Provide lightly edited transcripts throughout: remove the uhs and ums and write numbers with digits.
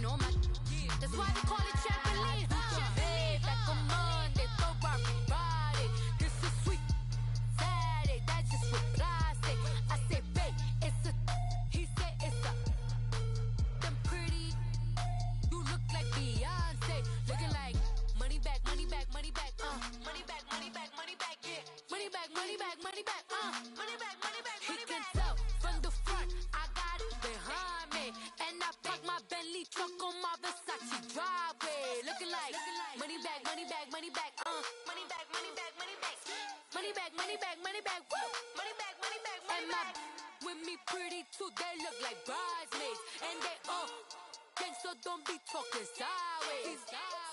know my. That's why they call it trampoline. Hey, back on Monday, Ferrari Friday. This is sweet Saturday. That's just what I say. I say, babe, it's a. He said it's a. Them pretty. You look like Beyonce. Looking like money back, money back, money back. Money back, money back, money back. Yeah. Money back, money back, money back. Money back, money back, money back. He can tell from the front. I got it behind me. And I park my Bentley truck on my Versace driveway. Looking like money back, money back, money back. Money back, money back, money back. Money back, money back, money back. Woo! Money back, money back, money back. With me pretty too, they look like bridesmaids. And they so don't be talking sideways.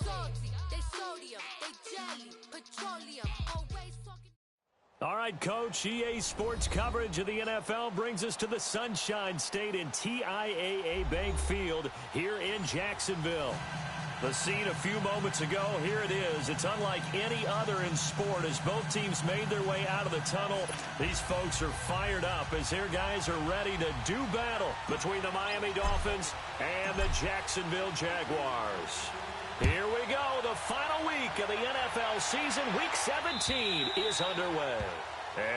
Salty, they sodium, they jelly, petroleum, always talking. All right, Coach, EA Sports coverage of the NFL brings us to the Sunshine State in TIAA Bank Field here in Jacksonville. The scene a few moments ago, here it is. It's unlike any other in sport as both teams made their way out of the tunnel. These folks are fired up as their guys are ready to do battle between the Miami Dolphins and the Jacksonville Jaguars. Here we go. The final week of the NFL season, Week 17, is underway.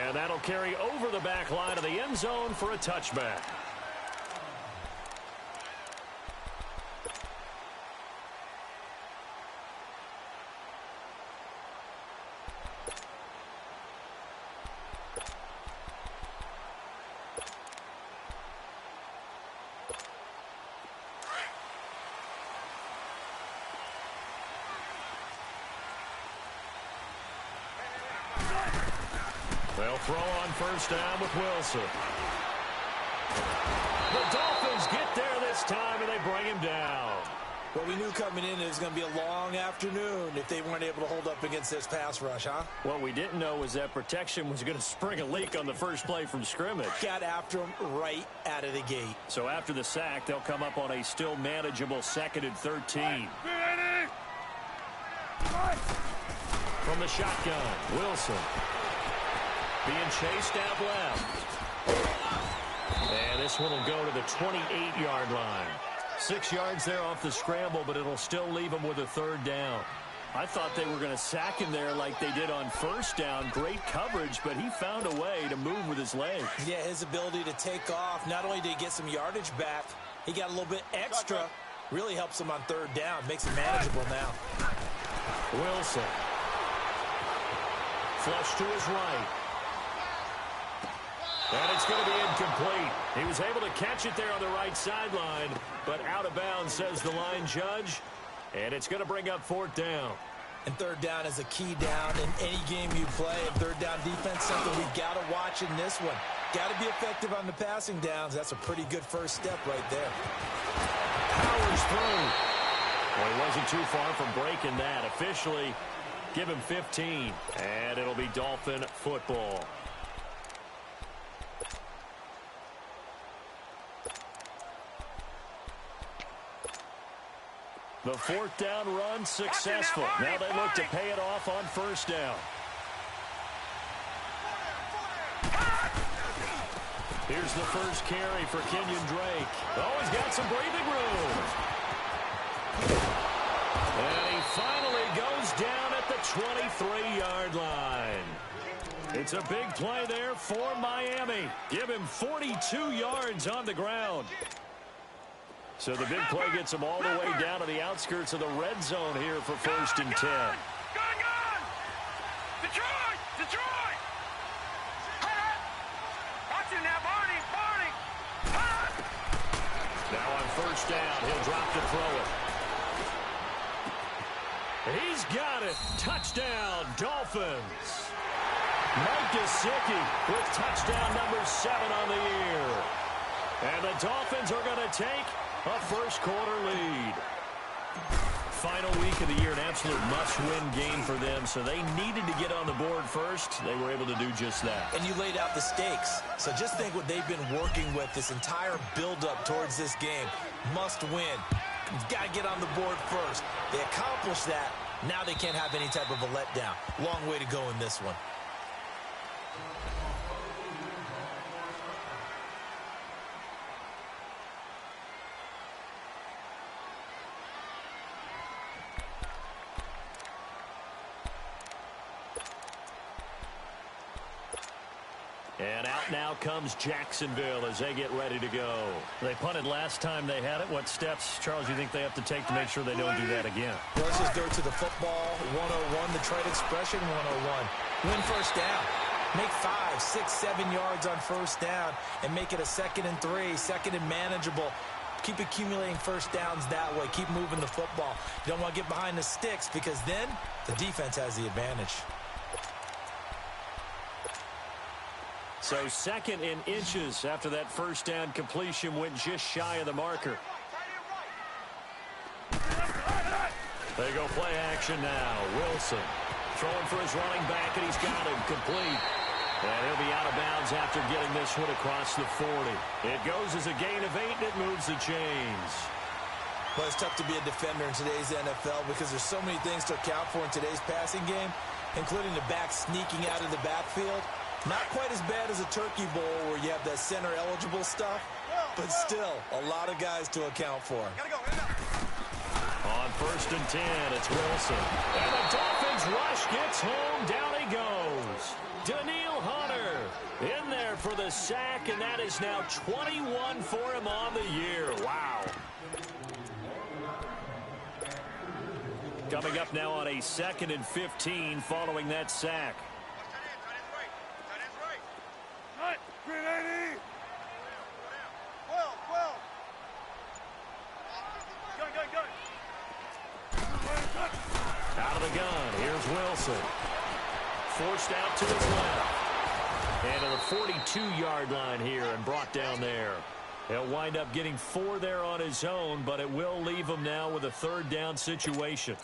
And that'll carry over the back line of the end zone for a touchback. They'll throw on first down with Wilson. The Dolphins get there this time, and they bring him down. Well, we knew coming in it was going to be a long afternoon if they weren't able to hold up against this pass rush, huh? What we didn't know was that protection was going to spring a leak on the first play from scrimmage. Got after him right out of the gate. So after the sack, they'll come up on a still manageable 2nd and 13. From the shotgun, Wilson. Being chased out left. And this one will go to the 28-yard line. 6 yards there off the scramble, but it'll still leave him with a 3rd down. I thought they were going to sack him there like they did on first down. Great coverage, but he found a way to move with his legs. Yeah, his ability to take off. Not only did he get some yardage back, he got a little bit extra. Really helps him on 3rd down. Makes it manageable now. Wilson. Flush to his right. And it's going to be incomplete. He was able to catch it there on the right sideline, but out of bounds, says the line judge. And it's going to bring up 4th down. And 3rd down is a key down in any game you play. And 3rd down defense, something we got to watch in this one. Got to be effective on the passing downs. That's a pretty good first step right there. Powers through. Well, he wasn't too far from breaking that. Officially, give him 15. And it'll be Dolphin football. The 4th down run successful. Now they look to pay it off on first down. Here's the first carry for Kenyon Drake. Oh, he's got some breathing room. And he finally goes down at the 23-yard line. It's a big play there for Miami. Give him 42 yards on the ground. So the big play gets him all the way down to the outskirts of the red zone here for 1st and 10. Going on! Detroit! Detroit! Watch him now, Barney! Barney! Now on first down, he'll drop to throw it. He's got it. Touchdown, Dolphins. Mike Gesicki with touchdown number 7 on the year. And the Dolphins are going to take a first-quarter lead. Final week of the year, an absolute must-win game for them, so they needed to get on the board first. They were able to do just that. And you laid out the stakes. So just think what they've been working with this entire build-up towards this game. Must win. You've got to get on the board first. They accomplished that. Now they can't have any type of a letdown. Long way to go in this one. now comes Jacksonville as they get ready to go. They punted last time they had it. What steps, Charles, you think they have to take to make sure they don't do that again? Well, let's just go to the football 101, the trade expression 101. Win first down. Make 5, 6, 7 yards on first down and make it a 2nd and 3, 2nd and manageable. Keep accumulating first downs that way. Keep moving the football. You don't want to get behind the sticks because then the defense has the advantage. So 2nd and inches after that first down completion went just shy of the marker. They go play action now. Wilson throwing for his running back, and he's got him complete. And he'll be out of bounds after getting this one across the 40. It goes as a gain of 8, and it moves the chains. Well, it's tough to be a defender in today's NFL because there's so many things to account for in today's passing game, including the back sneaking out of the backfield. Not quite as bad as a turkey bowl where you have that center-eligible stuff, but still a lot of guys to account for. On 1st and 10, it's Wilson. And the Dolphins rush gets home. Down he goes. Daniil Hunter in there for the sack, and that is now 21 for him on the year. Wow. Coming up now on a 2nd and 15 following that sack. Out of the gun, here's Wilson. Forced out to his left. And to the 42-yard line here and brought down there. He'll wind up getting 4 there on his own, but it will leave him now with a 3rd down situation.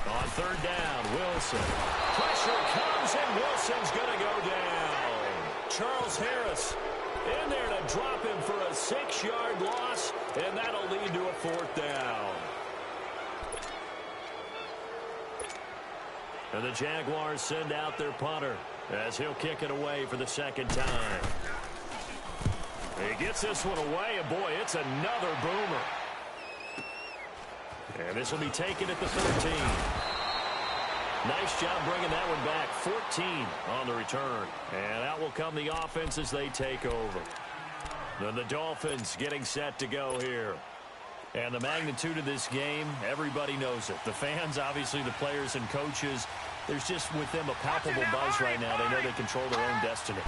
On 3rd down, Wilson. Pressure comes, and Wilson's going to go down. Charles Harris in there to drop him for a 6-yard loss, and that'll lead to a 4th down. And the Jaguars send out their punter as he'll kick it away for the 2nd time. He gets this one away, and boy, it's another boomer. And this will be taken at the 13. Nice job bringing that one back. 14 on the return. And out will come the offense as they take over. Then the Dolphins getting set to go here. And the magnitude of this game, everybody knows it. The fans, obviously the players and coaches, there's just with them a palpable buzz right now. They know they control their own destiny.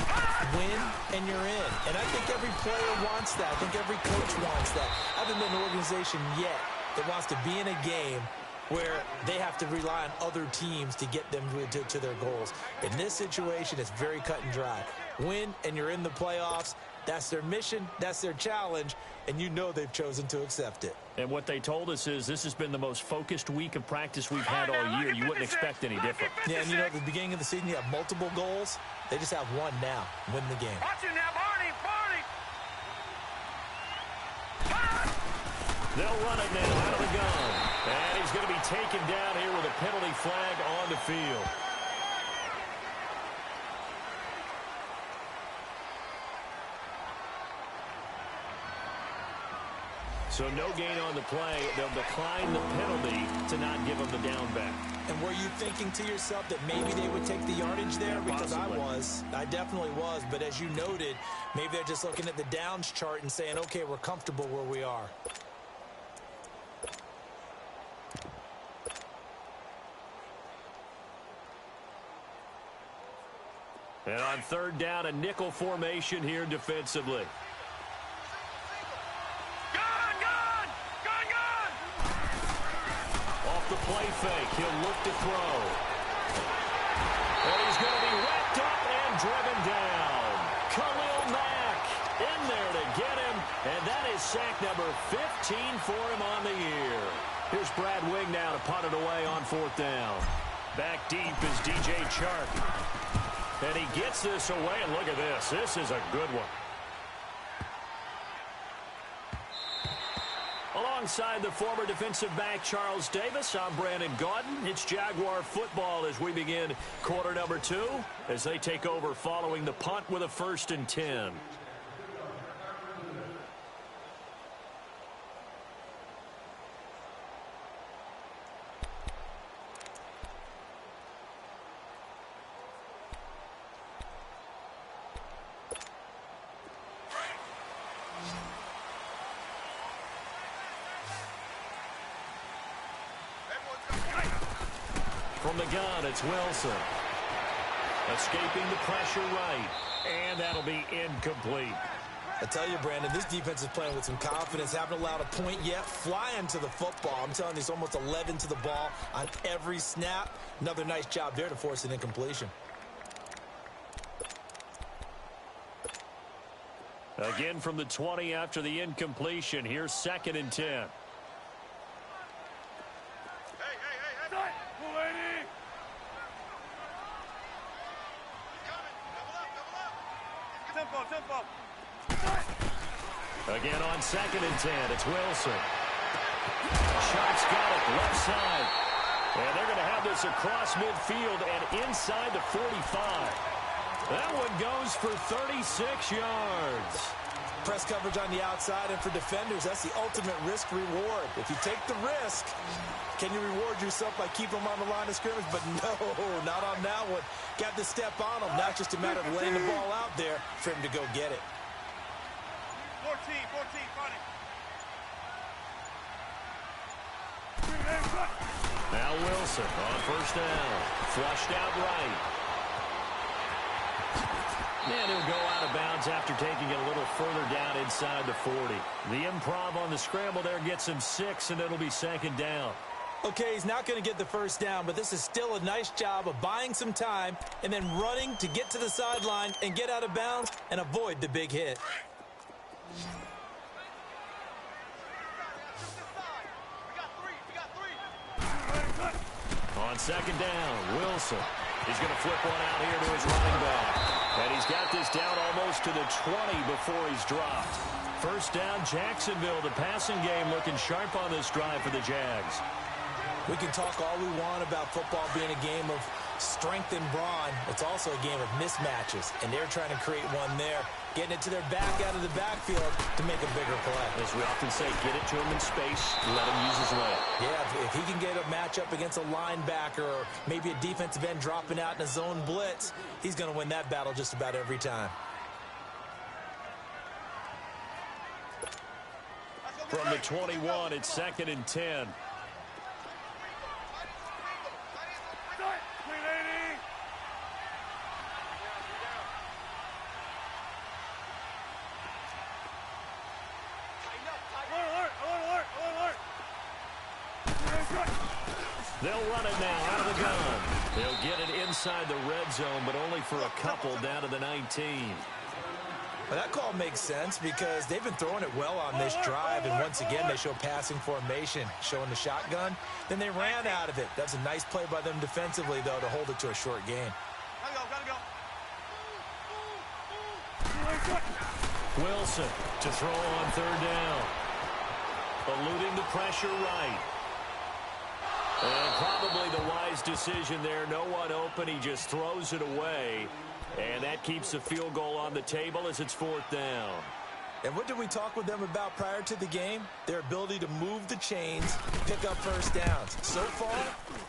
Win, and you're in. And I think every player wants that. I think every coach wants that. I haven't been an organization yet that wants to be in a game where they have to rely on other teams to get them to their goals. In this situation, it's very cut and dry. Win, and you're in the playoffs. That's their mission. That's their challenge. And you know they've chosen to accept it. And what they told us is this has been the most focused week of practice we've had all year. You wouldn't expect any different. Yeah, and you know, at the beginning of the season, you have multiple goals. They just have one now. Win the game. Watch it now, Barney! They'll run it now out of the gun. And he's going to be taken down here with a penalty flag on the field. So no gain on the play. They'll decline the penalty to not give them the down back. And were you thinking to yourself that maybe they would take the yardage there? Because Possibly. I definitely was. But as you noted, maybe they're just looking at the downs chart and saying, okay, we're comfortable where we are. And on 3rd down, a nickel formation here defensively. Off the play fake, he'll look to throw. And he's going to be wrapped up and driven down. Khalil Mack in there to get him. And that is sack number 15 for him on the year. Here's Brad Wing now to punt it away on 4th down. Back deep is DJ Chark. And he gets this away, and look at this. This is a good one. Alongside the former defensive back Charles Davis, I'm Brandon Gaudin. It's Jaguar football as we begin quarter number 2 as they take over following the punt with a 1st and 10. From the gun, it's Wilson. Escaping the pressure right. And that'll be incomplete. I tell you, Brandon, this defense is playing with some confidence. Haven't allowed a point yet. Flying to the football. I'm telling you, it's almost 11 to the ball on every snap. Another nice job there to force an incompletion. Again from the 20 after the incompletion. Here's 2nd and 10. Again on 2nd and 10, it's Wilson. Shark's got it, left side. And they're going to have this across midfield and inside the 45. That one goes for 36 yards. Press coverage on the outside, and for defenders, that's the ultimate risk-reward. If you take the risk, can you reward yourself by keeping them on the line of scrimmage? But no, not on that one. Got to step on them. Not just a matter of laying the ball out there for him to go get it. 14, funny. Now Wilson on 1st down. Flushed out right. And he'll go out of bounds after taking it a little further down inside the 40. The improv on the scramble there gets him 6, and it'll be 2nd down. Okay, he's not going to get the 1st down, but this is still a nice job of buying some time and then running to get to the sideline and get out of bounds and avoid the big hit. On 2nd down, Wilson. He's going to flip one out here to his running back. And he's got this down almost to the 20 before he's dropped. 1st down, Jacksonville. The passing game looking sharp on this drive for the Jags. We can talk all we want about football being a game of strength and brawn. It's also a game of mismatches, and they're trying to create one there, getting it to their back out of the backfield to make a bigger play. As we often say, get it to him in space, let him use his leg. Yeah, if he can get a matchup against a linebacker or maybe a defensive end dropping out in a zone blitz, he's going to win that battle just about every time. From the 21, it's 2nd and 10. They'll run it now out of the gun. They'll get it inside the red zone, but only for a couple down to the 19. Well, that call makes sense because they've been throwing it well on this drive, and once again they show passing formation, showing the shotgun. Then they ran out of it. That's a nice play by them defensively, though, to hold it to a short gain. Gotta go. Wilson to throw on 3rd down. Eluding the pressure right. And probably the wise decision there. No one open. He just throws it away. And that keeps the field goal on the table as it's 4th down. And what did we talk with them about prior to the game? Their ability to move the chains, pick up 1st downs. So far,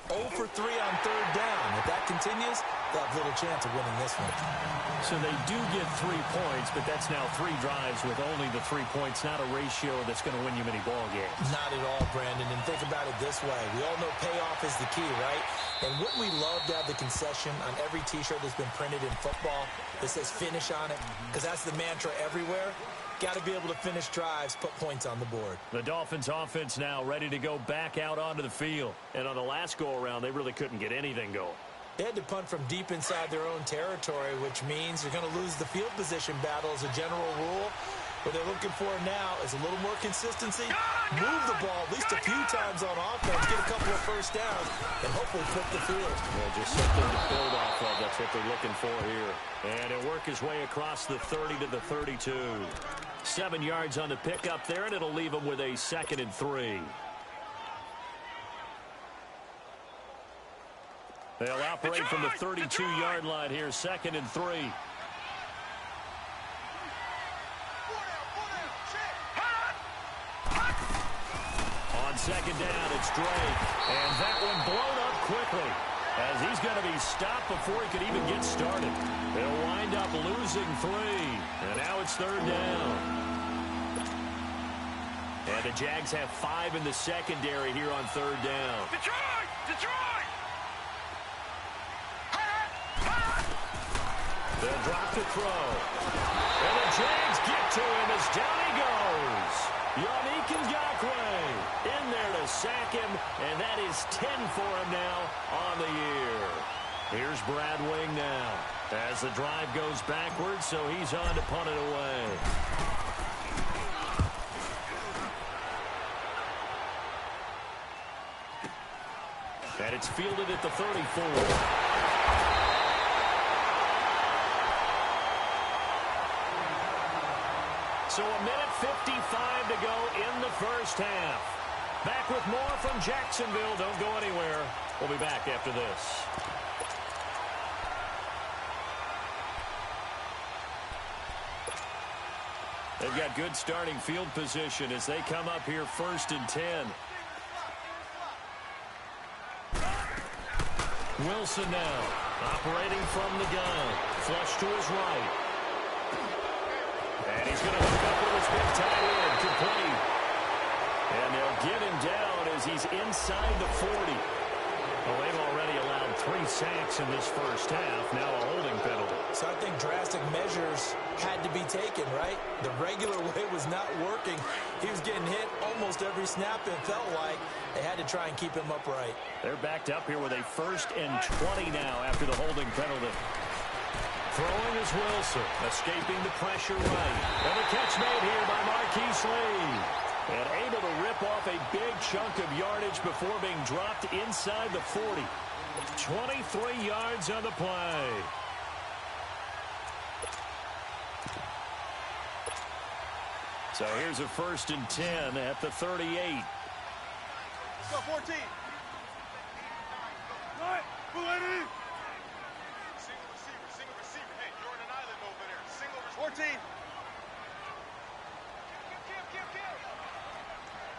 0 for 3 on 3rd down. If that continues, they'll have little chance of winning this one. So they do get 3 points, but that's now 3 drives with only the 3 points, not a ratio that's going to win you many ball games. Not at all, Brandon. And think about it this way. We all know payoff is the key, right? And wouldn't we love to have the concession on every T-shirt that's been printed in football that says finish on it? Because that's the mantra everywhere. Got to be able to finish drives, put points on the board. The Dolphins offense now ready to go back out onto the field. And on the last go-around, they really couldn't get anything going. They had to punt from deep inside their own territory, which means you're going to lose the field position battle as a general rule. What they're looking for now is a little more consistency, move the ball at least a few times on offense, get a couple of first downs, and hopefully flip the field. Yeah, just something to build off of. That's what they're looking for here. And he'll work his way across the 30 to the 32. 7 yards on the pickup there, and it'll leave him with a 2nd and 3. They'll operate from the 32-yard line here, 2nd and 3. Second down, it's Drake. And that one blown up quickly as he's going to be stopped before he could even get started. They'll wind up losing 3. And now it's 3rd down. And the Jags have 5 in the secondary here on 3rd down. Detroit! Detroit! They'll drop to throw. And the Jags get to him as down he goes. Yannick Ngakoue in there to sack him, and that is 10 for him now on the year. Here's Brad Wing now as the drive goes backwards, so he's on to punt it away. And it's fielded at the 34. So a minute 55 to go in the first half. Back with more from Jacksonville. Don't go anywhere. We'll be back after this. They've got good starting field position as they come up here 1st and 10. Wilson now operating from the gun. Flush to his right. And he's going to hook up with his big tight end, complete. And they'll get him down as he's inside the 40. Well, they've already allowed 3 sacks in this first half. Now a holding penalty. So I think drastic measures had to be taken, right? The regular way was not working. He was getting hit almost every snap, it felt like. They had to try and keep him upright. They're backed up here with a 1st and 20 now after the holding penalty. Throwing is Wilson, escaping the pressure right. And a catch made here by Marquise Lee. And able to rip off a big chunk of yardage before being dropped inside the 40. 23 yards on the play. So here's a 1st and 10 at the 38. Let's go, 14. Right, Bulletti. Single receiver. Hey, you're on an island over there. Single receiver. 14.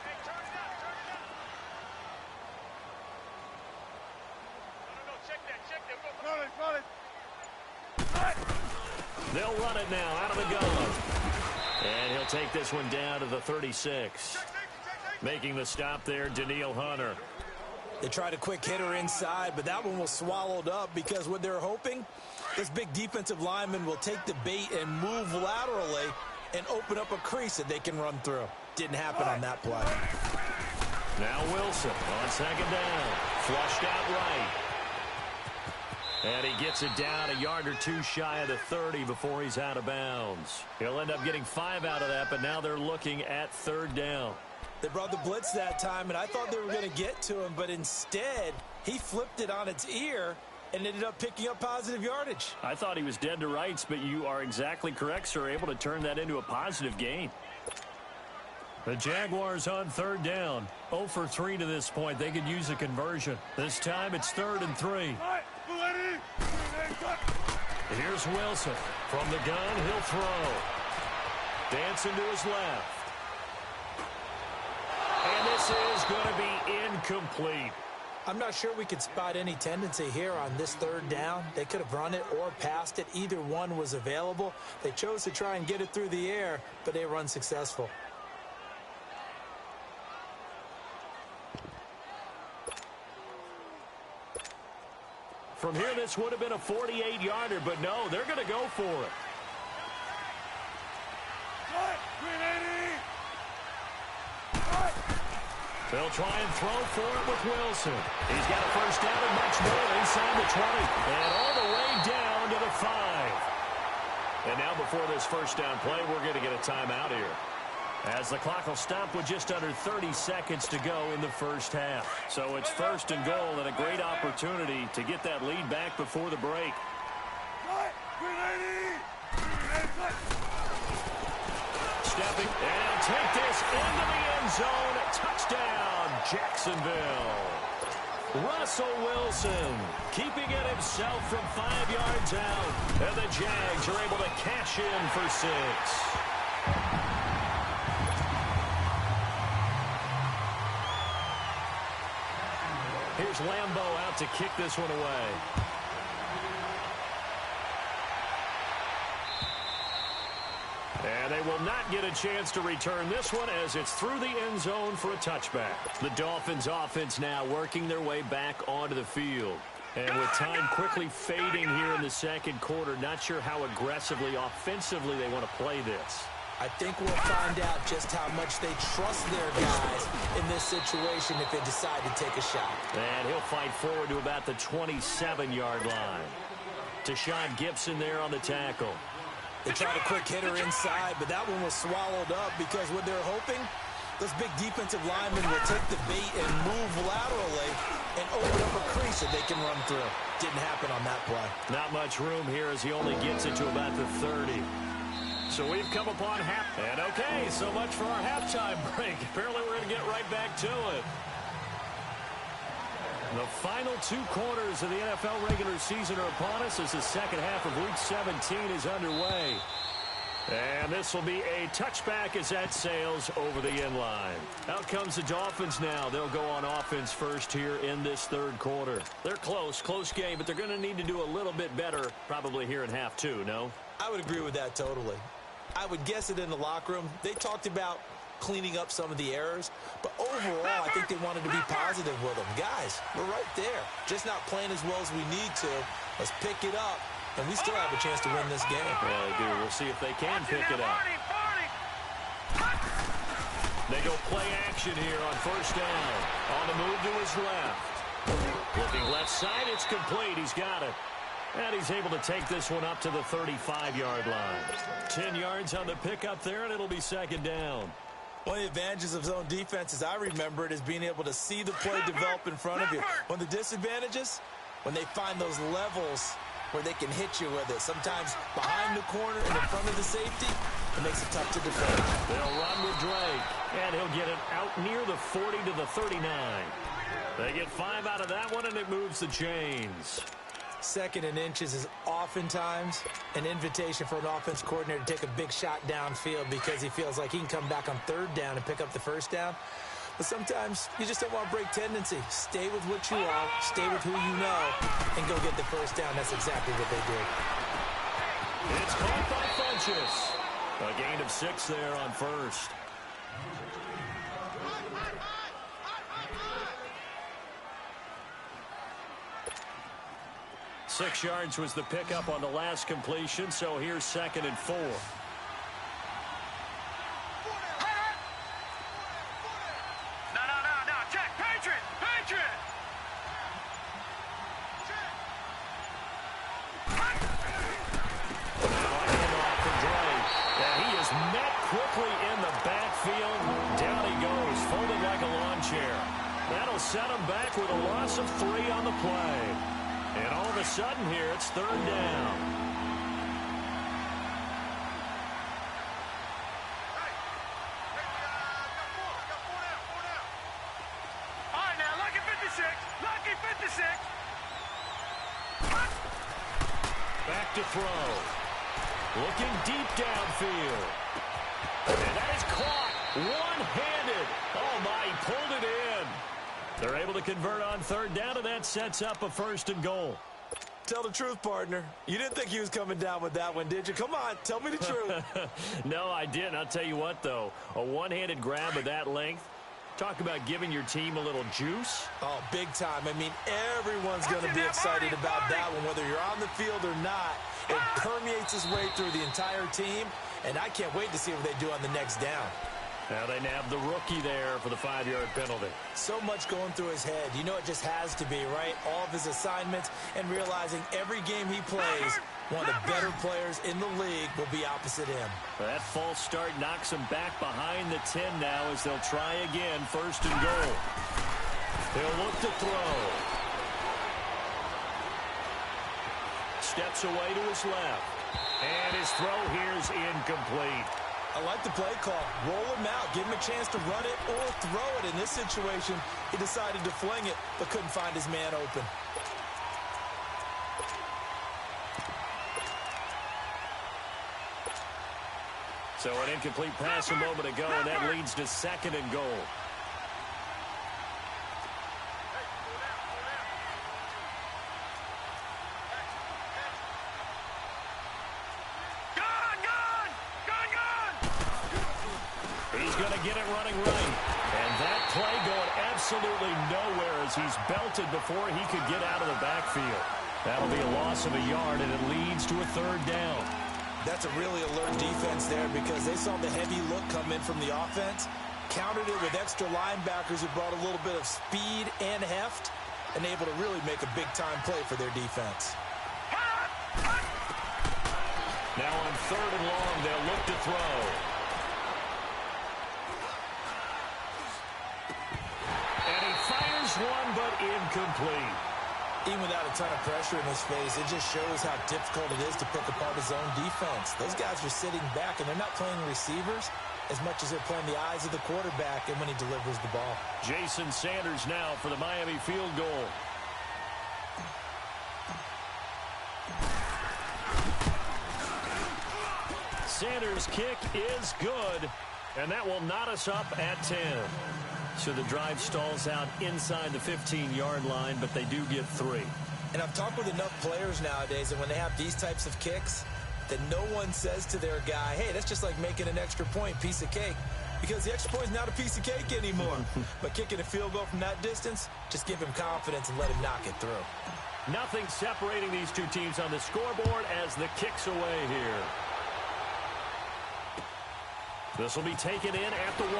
Hey, turn it out. No, check that. Run it. They'll run it now out of the gun. And he'll take this one down to the 36. Making the stop there, Danielle Hunter. They tried a quick hitter inside, but that one was swallowed up because what they're hoping, this big defensive lineman will take the bait and move laterally and open up a crease that they can run through. Didn't happen on that play. Now Wilson on 2nd down. Flushed out right. And he gets it down a yard or 2 shy of the 30 before he's out of bounds. He'll end up getting 5 out of that, but now they're looking at 3rd down. They brought the blitz that time, and I thought they were going to get to him, but instead, he flipped it on its ear and ended up picking up positive yardage. I thought he was dead to rights, but you are exactly correct, sir, able to turn that into a positive gain. The Jaguars on 3rd down. 0 for 3 to this point. They could use a conversion. This time it's 3rd and 3. Here's Wilson. From the gun, he'll throw. Dancing to his left. And this is going to be incomplete. I'm not sure we could spot any tendency here on this 3rd down. They could have run it or passed it. Either one was available. They chose to try and get it through the air, but they were unsuccessful. From here, this would have been a 48-yarder, but no, they're going to go for it. They'll try and throw for it with Wilson. He's got a 1st down and much more inside the 20. And all the way down to the 5. And now before this first down play, we're going to get a timeout here, as the clock will stop with just under 30 seconds to go in the first half. So it's first and goal, and a great opportunity to get that lead back before the break. Stepping, and take this into the end zone. Touchdown, Jacksonville. Russell Wilson keeping it himself from 5 yards out. And the Jags are able to cash in for 6. Here's Lambeau out to kick this one away. And they will not get a chance to return this one as it's through the end zone for a touchback. The Dolphins offense now working their way back onto the field. And with time quickly fading here in the second quarter, not sure how aggressively, offensively they want to play this. I think we'll find out just how much they trust their guys in this situation if they decide to take a shot. And he'll fight forward to about the 27-yard line. Tashawn Gibson there on the tackle. They tried a quick hitter inside, but that one was swallowed up because what they're hoping, those big defensive linemen will take the bait and move laterally and open up a crease that they can run through. Didn't happen on that play. Not much room here as he only gets it to about the 30. So we've come upon half. And okay, so much for our halftime break. Apparently we're going to get right back to it. The final 2 quarters of the NFL regular season are upon us as the second half of Week 17 is underway. And this will be a touchback as that sails over the end line. Out comes the Dolphins now. They'll go on offense first here in this third quarter. They're close game, but they're going to need to do a little bit better probably here in half 2, no? I would agree with that totally. I would guess it in the locker room. They talked about cleaning up some of the errors, but overall, I think they wanted to be positive with them. Guys, we're right there. Just not playing as well as we need to. Let's pick it up, and we still have a chance to win this game. Yeah, they do. We'll see if they can pick it up. They go play action here on first down. On the move to his left. Looking left side, it's complete. He's got it. And he's able to take this one up to the 35-yard line. 10 yards on the pickup there, and it'll be second down. One of the advantages of zone defense, as I remember it, is being able to see the play develop in front of you. One of the disadvantages, when they find those levels where they can hit you with it. Sometimes behind the corner and in front of the safety, it makes it tough to defend. They'll run with Drake, and he'll get it out near the 40 to the 39. They get 5 out of that one, and it moves the chains. Second and inches is oftentimes an invitation for an offense coordinator to take a big shot downfield because he feels like he can come back on third down and pick up the first down. But sometimes you just don't want to break tendency. Stay with what you are, stay with who you know, and go get the first down. That's exactly what they did. It's caught by Funchess. A gain of 6 there on first. Six yards was the pickup on the last completion, so here's second and 4. No, Jack, Patriot! Handoff for Drake, and he is met quickly in the backfield. Down he goes, folded like a lawn chair. That'll set him back with a loss of 3 on the play. And all of a sudden here, it's third down. All right, now, lucky 56. Back to throw. Looking deep downfield. And that is caught one-handed. Oh, my, he pulled it in. They're able to convert on third down, and that sets up a first and goal. Tell the truth, partner. You didn't think he was coming down with that one, did you? Come on, tell me the truth. No, I didn't. I'll tell you what, though. A one-handed grab of that length. Talk about giving your team a little juice. Oh, big time. I mean, everyone's going to be excited about that one, whether you're on the field or not. It permeates its way through the entire team, and I can't wait to see what they do on the next down. Now they nab the rookie there for the 5-yard penalty. So much going through his head. You know it just has to be, right? All of his assignments and realizing every game he plays, one of the better players in the league will be opposite him. That false start knocks him back behind the 10 now as they'll try again, 1st and goal. He'll look to throw. Steps away to his left. And his throw here is incomplete. I like the play call. Roll him out. Give him a chance to run it or throw it. In this situation, he decided to fling it, but couldn't find his man open. So an incomplete pass a moment ago, and that leads to 2nd and goal. He's going to get it running right. And that play going absolutely nowhere as he's belted before he could get out of the backfield. That'll be a loss of a yard, and it leads to a 3rd down. That's a really alert defense there because they saw the heavy look come in from the offense, countered it with extra linebackers who brought a little bit of speed and heft, and able to really make a big-time play for their defense. Now on 3rd and long, they'll look to throw. And he fires one, but incomplete. Even without a ton of pressure in his face, it just shows how difficult it is to pick apart his own defense. Those guys are sitting back, and they're not playing receivers as much as they're playing the eyes of the quarterback and when he delivers the ball. Jason Sanders now for the Miami field goal. Sanders' kick is good, and that will knot us up at 10. So the drive stalls out inside the 15-yard line, but they do get 3. And I've talked with enough players nowadays, and when they have these types of kicks, that no one says to their guy, hey, that's just like making an extra point, piece of cake. Because the extra point is not a piece of cake anymore. But kicking a field goal from that distance, just give him confidence and let him knock it through. Nothing separating these two teams on the scoreboard as the kick's away here. This will be taken in at the 1.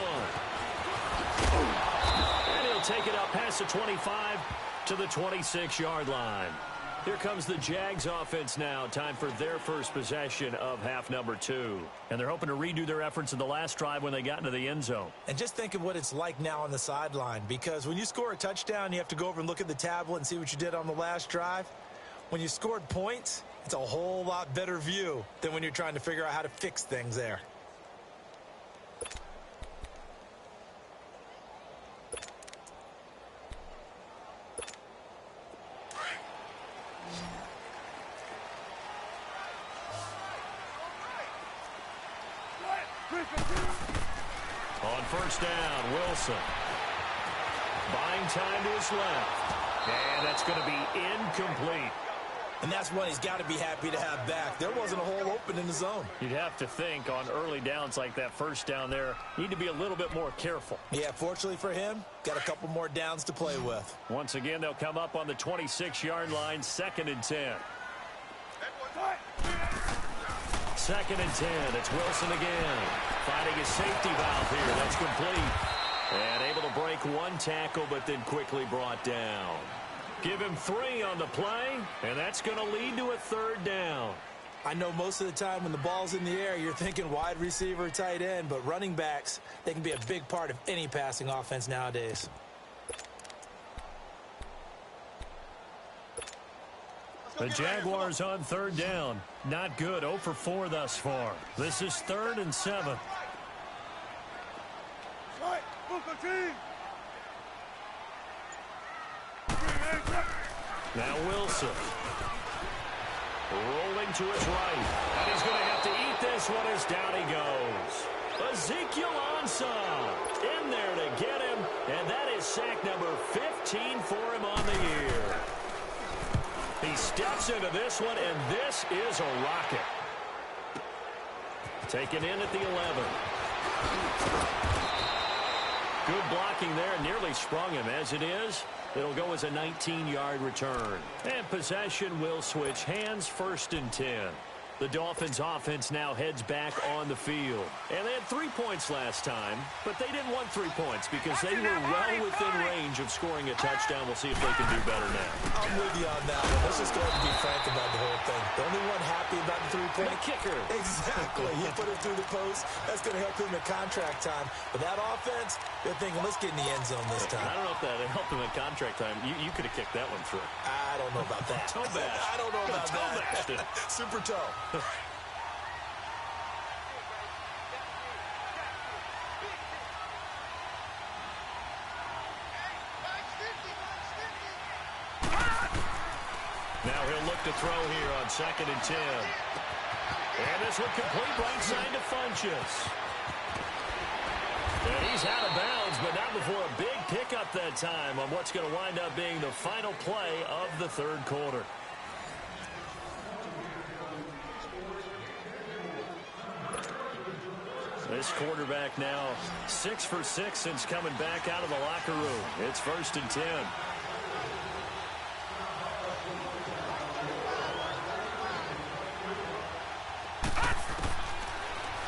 And he'll take it up past the 25 to the 26-yard line. Here comes the Jags offense now. Time for their first possession of half number 2. And they're hoping to redo their efforts in the last drive when they got into the end zone. And just think of what it's like now on the sideline. Because when you score a touchdown, you have to go over and look at the tablet and see what you did on the last drive. When you scored points, it's a whole lot better view than when you're trying to figure out how to fix things there. On first down, Wilson. Buying time to his left. And that's going to be incomplete. And that's one he's got to be happy to have back. There wasn't a hole open in the zone. You'd have to think on early downs like that first down there, need to be a little bit more careful. Yeah, fortunately for him, got a couple more downs to play with. Once again, they'll come up on the 26-yard line, 2nd and 10. 2nd and 10. It's Wilson again. Finding a safety valve here. That's complete. And able to break one tackle, but then quickly brought down. Give him 3 on the play, and that's going to lead to a 3rd down. I know most of the time when the ball's in the air, you're thinking wide receiver, tight end, but running backs, they can be a big part of any passing offense nowadays. The Jaguars on 3rd down. Not good. 0 for 4 thus far. This is 3rd and 7. Now Wilson. Rolling to his right. And he's going to have to eat this one as down he goes. Ezekiel Ansah in there to get him. And that is sack number 15 for him on the year. He steps into this one, and this is a rocket. Taken in at the 11. Good blocking there, nearly sprung him. As it is, it'll go as a 19-yard return. And possession will switch hands, 1st and 10. The Dolphins offense now heads back on the field. And they had 3 points last time, but they didn't want 3 points because they were well within range of scoring a touchdown. We'll see if they can do better now. I'm with you on that one. Let's just go ahead and be frank about the whole thing. The only one happy about the 3-point. The kicker. Exactly. He put it through the post. That's going to help him at contract time. But that offense, they're thinking, let's get in the end zone this time. I don't know if that helped him at contract time. You could have kicked that one through. I don't know about that. Toe bash. I don't know about toe that. Bashed it. Super toe. Now he'll look to throw here on 2nd and 10. And this one complete right side to Funchess. And he's out of bounds, but not before a big pickup that time on what's going to wind up being the final play of the third quarter. This quarterback now 6 for 6 since coming back out of the locker room. It's 1st and 10.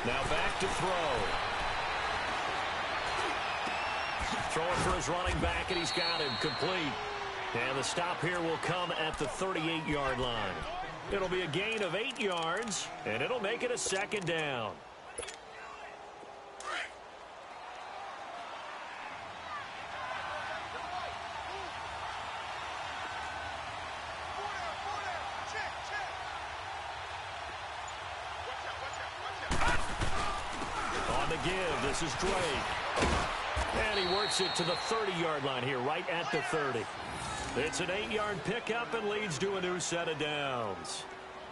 Now back to throw. Throwing for his running back, and he's got him complete. And the stop here will come at the 38-yard line. It'll be a gain of 8 yards, and it'll make it a 2nd down. On the give, this is Drake. And he works it to the 30-yard line here, right at the 30. It's an 8-yard pickup and leads to a new set of downs.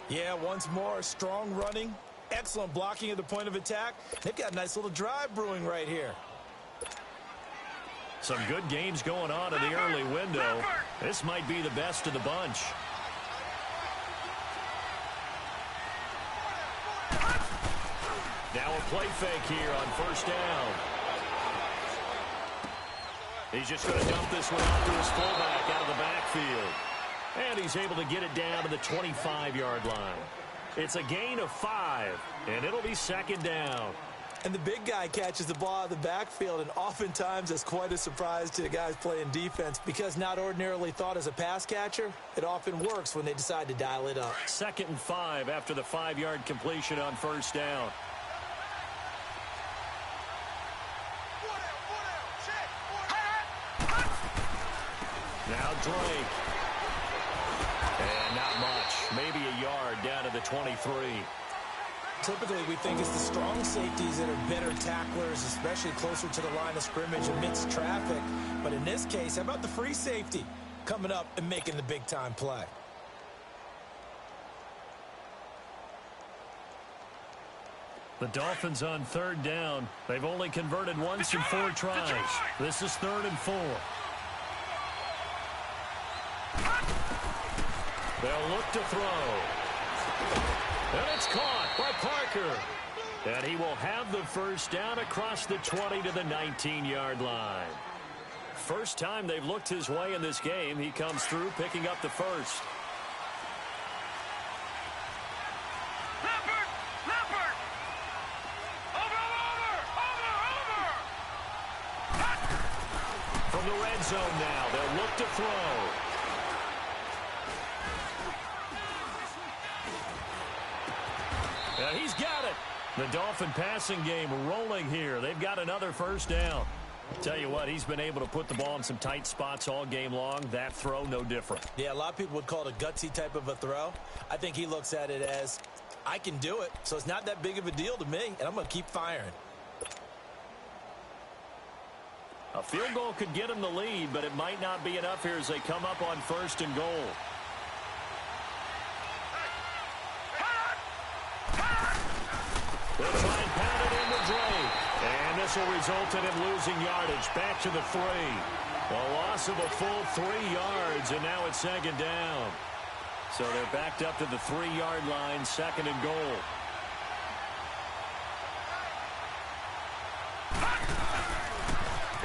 Yeah, once more, strong running, excellent blocking at the point of attack. They've got a nice little drive brewing right here. Some good games going on in the early window. This might be the best of the bunch. Now a play fake here on 1st down. He's just going to dump this one off to his fullback out of the backfield. And he's able to get it down to the 25-yard line. It's a gain of 5, and it'll be 2nd down. And the big guy catches the ball out of the backfield, and oftentimes it's quite a surprise to the guys playing defense because not ordinarily thought as a pass catcher, it often works when they decide to dial it up. 2nd and 5 after the 5-yard completion on 1st down. Now Drake. And not much. Maybe a yard down to the 23. Typically, we think it's the strong safeties that are better tacklers, especially closer to the line of scrimmage amidst traffic. But in this case, how about the free safety coming up and making the big-time play? The Dolphins on 3rd down. They've only converted once in 4 tries. This is 3rd and 4. They'll look to throw. And it's caught by Parker. And he will have the 1st down across the 20 to the 19-yard line. First time they've looked his way in this game. He comes through picking up the 1st. From the red zone now, they'll look to throw. And he's got it. The Dolphin passing game rolling here. They've got another 1st down. Tell you what, he's been able to put the ball in some tight spots all game long. That throw, no different. Yeah, a lot of people would call it a gutsy type of a throw. I think he looks at it as, I can do it, so it's not that big of a deal to me, and I'm going to keep firing. A field goal could get him the lead, but it might not be enough here as they come up on 1st and goal. They'll try and pound it into Drake. And this will result in him losing yardage. Back to the 3. A loss of a full 3 yards, and now it's 2nd down. So they're backed up to the 3-yard line, 2nd and goal.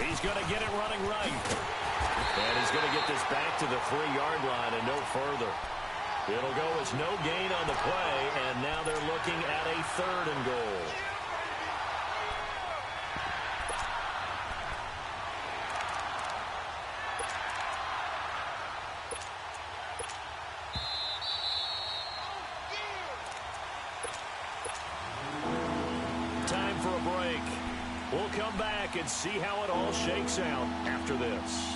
He's going to get it running right. And he's going to get this back to the 3-yard line and no further. It'll go as no gain on the play, and now they're looking at a 3rd and goal. Time for a break. We'll come back and see how it all shakes out after this.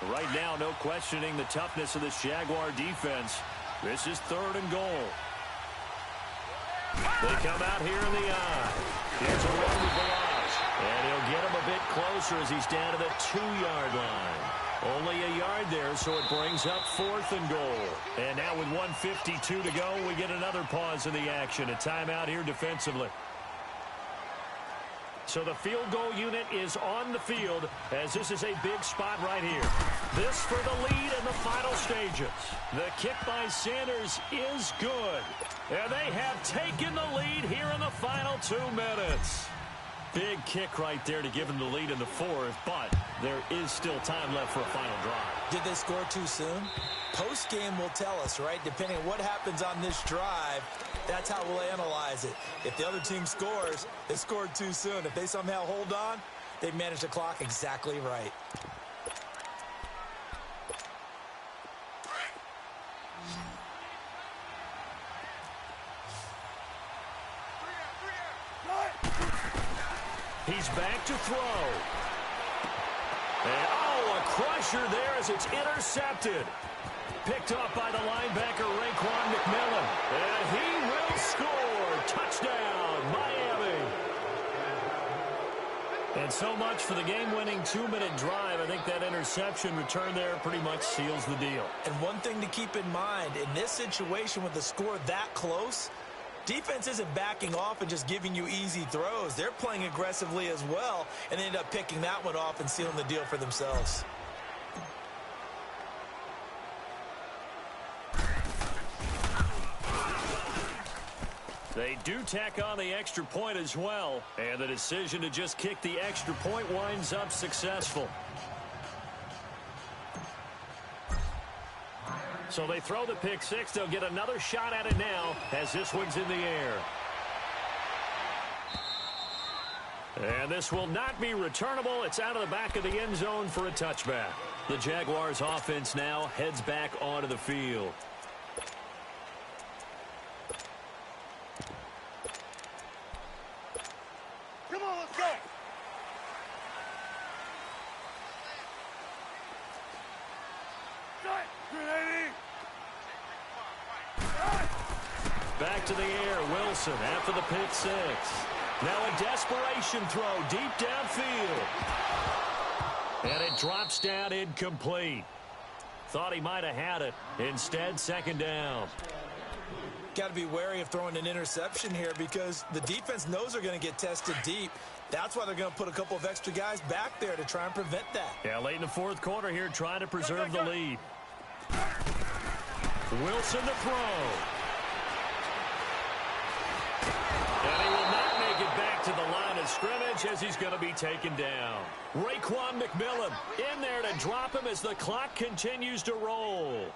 Right now, no questioning the toughness of this Jaguar defense. This is 3rd and goal. They come out here in the eye. Here's a run with Barrage. And he'll get him a bit closer as he's down to the 2-yard line. Only a yard there, so it brings up 4th and goal. And now with 1:52 to go, we get another pause in the action. A timeout here defensively. So the field goal unit is on the field as this is a big spot right here. This for the lead in the final stages. The kick by Sanders is good. And they have taken the lead here in the final 2 minutes. Big kick right there to give them the lead in the 4th, but there is still time left for a final drive. Did they score too soon? Post-game will tell us, right? Depending on what happens on this drive, that's how we'll analyze it. If the other team scores, they scored too soon. If they somehow hold on, they managed the clock exactly right. He's back to throw. And, oh, a crusher there as it's intercepted. Picked up by the linebacker, Raekwon McMillan. And he will score. Touchdown, Miami. And so much for the game-winning 2-minute drive. I think that interception return there pretty much seals the deal. And one thing to keep in mind, in this situation with the score that close, defense isn't backing off and just giving you easy throws. They're playing aggressively as well, and they end up picking that one off and sealing the deal for themselves. They do tack on the extra point as well, and the decision to just kick the extra point winds up successful. So they throw the pick six. They'll get another shot at it now as this one's in the air. And this will not be returnable. It's out of the back of the end zone for a touchback. The Jaguars offense now heads back onto the field. Come on, let's go. Back to the air, Wilson after the pick six. Now a desperation throw deep downfield. And it drops down incomplete. Thought he might have had it. Instead, second down. Got to be wary of throwing an interception here because the defense knows they're going to get tested deep. That's why they're going to put a couple of extra guys back there to try and prevent that. Yeah, late in the fourth quarter here, trying to preserve the lead. Wilson to throw. And he will not make it back to the line of scrimmage as he's going to be taken down. Raekwon McMillan in there to drop him as the clock continues to roll.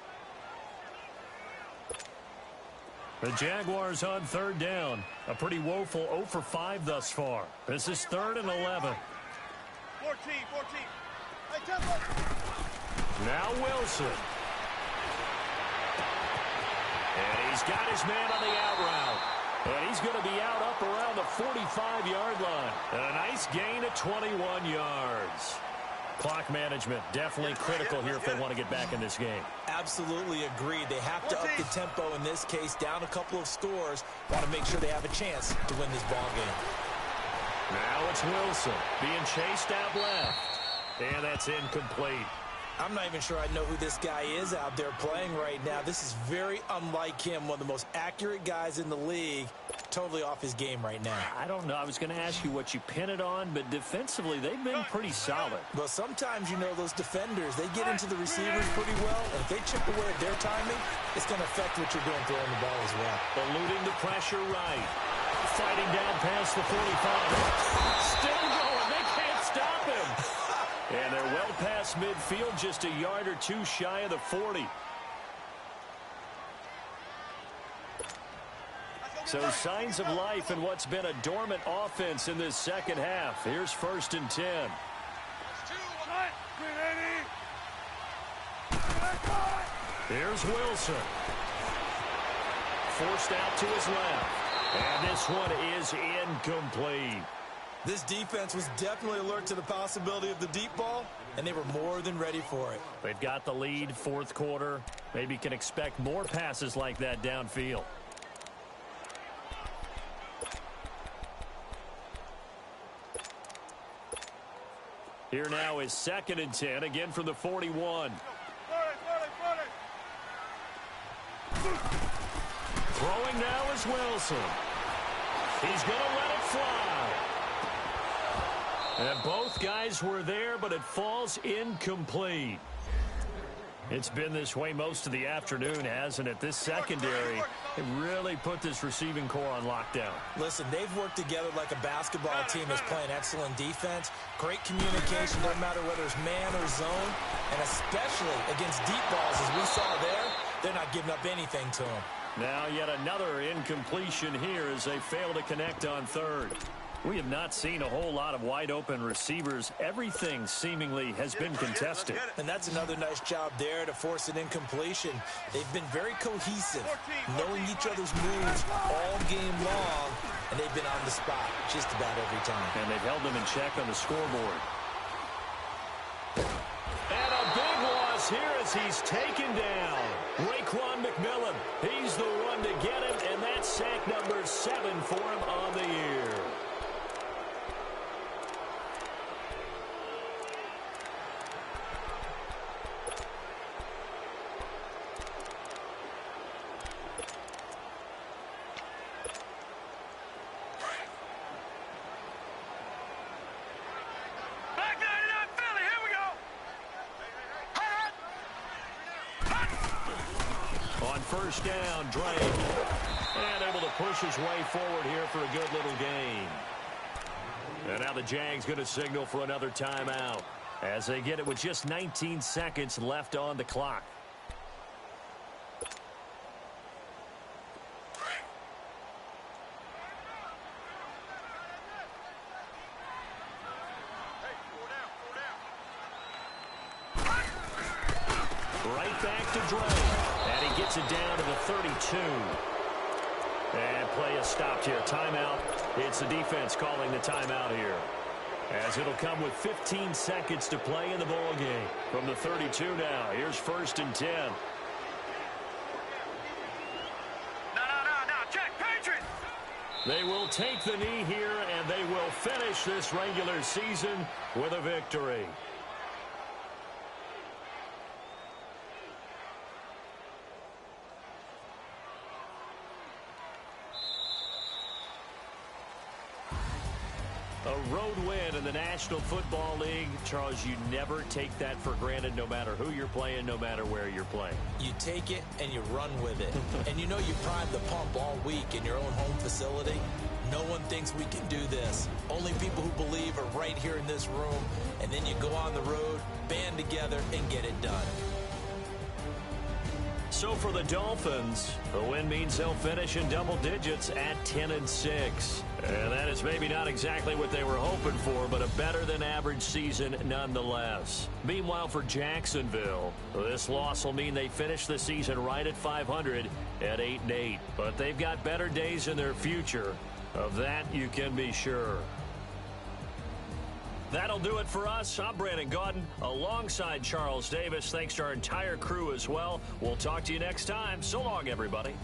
The Jaguars on third down. A pretty woeful 0 for 5 thus far. This is 3rd and 11. 14. Hey, tempo. Now Wilson. And he's got his man on the out route. And he's going to be out up around the 45-yard line. And a nice gain of 21 yards. Clock management definitely critical here if they want to get back in this game. Absolutely agreed. They have to up the tempo in this case, down a couple of scores. Want to make sure they have a chance to win this ball game. Now it's Wilson being chased out left. And that's incomplete. I'm not even sure I know who this guy is out there playing right now. This is very unlike him, one of the most accurate guys in the league. Totally off his game right now. I don't know. I was going to ask you what you pin it on, but defensively, they've been pretty solid. Well, sometimes, you know, those defenders, they get into the receivers pretty well, and if they chip away at their timing, it's going to affect what you're doing throwing the ball as well. Eluding the pressure right. Fighting down past the 45. Still going. They can't stop him. And they're well past midfield, just a yard or two shy of the 40. So signs of life in what's been a dormant offense in this second half. Here's 1st and 10. Here's Wilson. Forced out to his left. And this one is incomplete. This defense was definitely alert to the possibility of the deep ball, and they were more than ready for it. They've got the lead, 4th quarter. Maybe can expect more passes like that downfield. Here now is 2nd and 10, again from the 41. Throwing now is Wilson. He's going to let it fly. And both guys were there, but it falls incomplete. It's been this way most of the afternoon, hasn't it? This secondary, it really put this receiving core on lockdown. Listen, they've worked together like a basketball team that's playing excellent defense. Great communication, no matter whether it's man or zone. And especially against deep balls, as we saw there, they're not giving up anything to them. Now yet another incompletion here as they fail to connect on 3rd. We have not seen a whole lot of wide-open receivers. Everything seemingly has been contested. And that's another nice job there to force an incompletion. They've been very cohesive, knowing each other's moves all game long, and they've been on the spot just about every time. And they've held them in check on the scoreboard. And a big loss here as he's taken down. Raekwon McMillan, he's the one to get him, and that's sack number 7 for him on the year. First down, Drake. And able to push his way forward here for a good little gain. And now the Jags going to signal for another timeout as they get it with just 19 seconds left on the clock. Right back to Drake. And he gets it down to the 32. And play is stopped here. Timeout. It's the defense calling the timeout here. As it'll come with 15 seconds to play in the ball game. From the 32 now. Here's 1st and 10. No, check, Patriots! They will take the knee here, and they will finish this regular season with a victory. A road win in the National Football League. Charles, you never take that for granted, no matter who you're playing, no matter where you're playing. You take it and you run with it. And you know you primed the pump all week in your own home facility. No one thinks we can do this. Only people who believe are right here in this room. And then you go on the road, band together, and get it done. So for the Dolphins, the win means they'll finish in double digits at 10-6. And that is maybe not exactly what they were hoping for, but a better than average season nonetheless. Meanwhile, for Jacksonville, this loss will mean they finish the season right at 500 at 8-8. But they've got better days in their future. Of that, you can be sure. That'll do it for us. I'm Brandon Gaudin alongside Charles Davis. Thanks to our entire crew as well. We'll talk to you next time. So long, everybody.